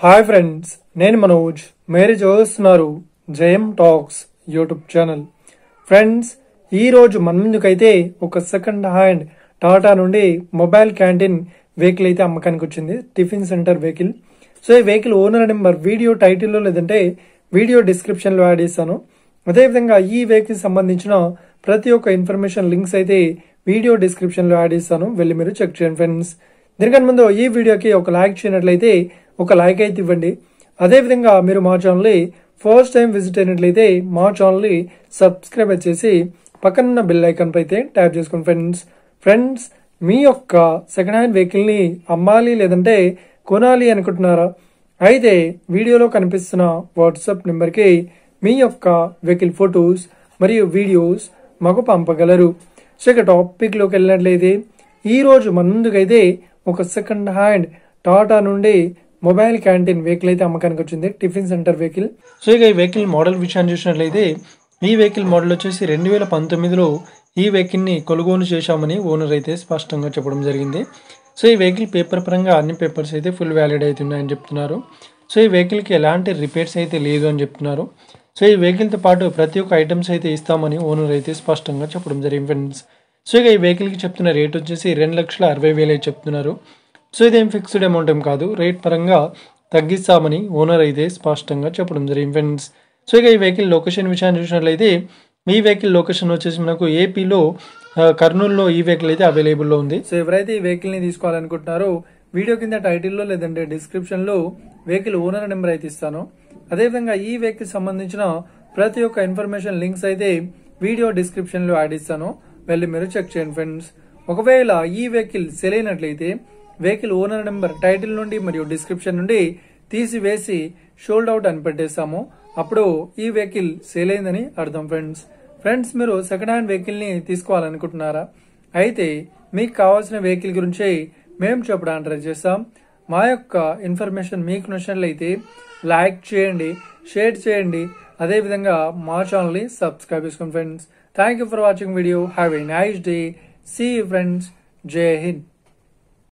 Hi friends, నేను మనోజ్. మీరు చూస్తున్నారు జయం టాక్స్ యూట్యూబ్ ఛానల్. ఫ్రెండ్స్, ఈ రోజు మన ముందుకైతే ఒక సెకండ్ హ్యాండ్ టాటా నుండి మొబైల్ క్యాంటీన్ వెహికల్ అయితే అమ్మకానికి వచ్చింది. Tiffin centre vehicle. సో ఈ వెహికల్ ఓనర్ నెంబర్ వీడియో టైటిల్లో లేదంటే వీడియో డిస్క్రిప్షన్ లో యాడ్ చేస్తాను. అదేవిధంగా ఈ వెహికల్ సంబంధించిన ప్రతి ఒక్క ఇన్ఫర్మేషన్ లింక్స్ అయితే వీడియో డిస్క్రిప్షన్ లో యాడ్ చేస్తాను, వెళ్ళి మీరు చెక్ చేయండి ఫ్రెండ్స్. దీనికన్నా ముందు ఈ వీడియోకి ఒక లైక్ చేయనట్లయితే ఒక లైక్ అయితే ఇవ్వండి. అదేవిధంగా మీరు మా ఛానల్ని ఫస్ట్ టైం విజిట్ అయినట్లయితే మా ఛానల్ని సబ్స్క్రైబ్ చేసి పక్కనున్న బెల్ ఐకాన్ పై అయితే ట్యాప్ చేసుకోండి ఫ్రెండ్స్. మీ యొక్క సెకండ్ హ్యాండ్ వెహికల్ ని అమ్మాలి లేదంటే కొనాలి అనుకుంటున్నారా? అయితే వీడియోలో కనిపిస్తున్న వాట్సాప్ నెంబర్కి మీ యొక్క వెహికల్ ఫొటోస్ మరియు వీడియోస్ మాకు పంపగలరు. సో ఇక టాపిక్ లోకి వెళ్ళినట్లయితే ఈ రోజు మన ముందుకైతే ఒక సెకండ్ హ్యాండ్ టాటా నుండి మొబైల్ క్యాంటీన్ వెహికల్ అయితే అమ్మకానికి వచ్చింది. Tiffin centre vehicle. సో ఇక ఈ వెహికల్ మోడల్ విషయాన్ని చూసినట్లయితే ఈ వెహికల్ మోడల్ వచ్చేసి 2019లో ఈ వెహికల్ ని కొనుగోలు చేశామని ఓనర్ అయితే స్పష్టంగా చెప్పడం జరిగింది. సో ఈ వెహికల్ పేపర్ పరంగా అన్ని పేపర్స్ అయితే ఫుల్ వ్యాలిడ్ అవుతున్నాయని చెప్తున్నారు. సో ఈ వెహికల్ కి ఎలాంటి రిపేర్స్ అయితే లేదు అని చెప్తున్నారు. సో ఈ వెహికల్ తో పాటు ప్రతి ఒక్క ఐటమ్స్ అయితే ఇస్తామని ఓనర్ అయితే స్పష్టంగా చెప్పడం జరిగింది ఫ్రెండ్స్. సో ఇక ఈ వెహికల్ కి చెప్తున్న రేట్ వచ్చేసి 2,60,000 అయితే చెప్తున్నారు. సో ఇదేం ఫిక్స్డ్ అమౌంట్ ఏం కాదు, రేట్ పరంగా తగ్గిస్తామని ఓనర్ అయితే స్పష్టంగా చెప్పడం జరిగింది ఫ్రెండ్స్. సో ఇక ఈ వెహికల్ లొకేషన్ విషయాన్ని చూసినట్లయితే ఈ వెహికల్ లొకేషన్ వచ్చేసి మనకు ఏపీలో కర్నూలులో ఈ వెహికల్ అయితే అవైలబుల్లో ఉంది. సో ఎవరైతే ఈ వెహికల్ ని తీసుకోవాలనుకుంటున్నారో వీడియో కింద టైటిల్లో లేదంటే డిస్క్రిప్షన్ లో వెహికల్ ఓనర్ నెంబర్ అయితే ఇస్తాను. అదేవిధంగా ఈ వెహికల్ సంబంధించిన ప్రతి ఒక్క ఇన్ఫర్మేషన్ లింక్స్ అయితే వీడియో డిస్క్రిప్షన్ లో యాడ్ ఇస్తాను, వెళ్ళి మీరు చెక్ చేయండి ఫ్రెండ్స్. ఒకవేళ ఈ వెహికల్ సెల్ అయినట్లయితే వెహికల్ ఓనర్ నెంబర్ టైటిల్ నుండి మరియు డిస్క్రిప్షన్ నుండి తీసివేసి షోల్డ్ అవుట్ అని పెట్టేస్తాము. అప్పుడు ఈ వెహికల్ సేల్ అయిందని అర్థం ఫ్రెండ్స్. మీరు సెకండ్ హ్యాండ్ వెహికల్ ని తీసుకోవాలనుకుంటున్నారా? అయితే మీకు కావాల్సిన వెహికల్ గురించి మేము చెప్పడానికి ట్రై చేస్తాం. మా యొక్క ఇన్ఫర్మేషన్ మీకు నచ్చినట్లయితే లైక్ చేయండి, షేర్ చేయండి, అదేవిధంగా మా ఛానల్ ని సబ్స్క్రైబ్ చేసుకోండి friends. Thank you for watching video. Have a nice day. See you friends. జై హింద్.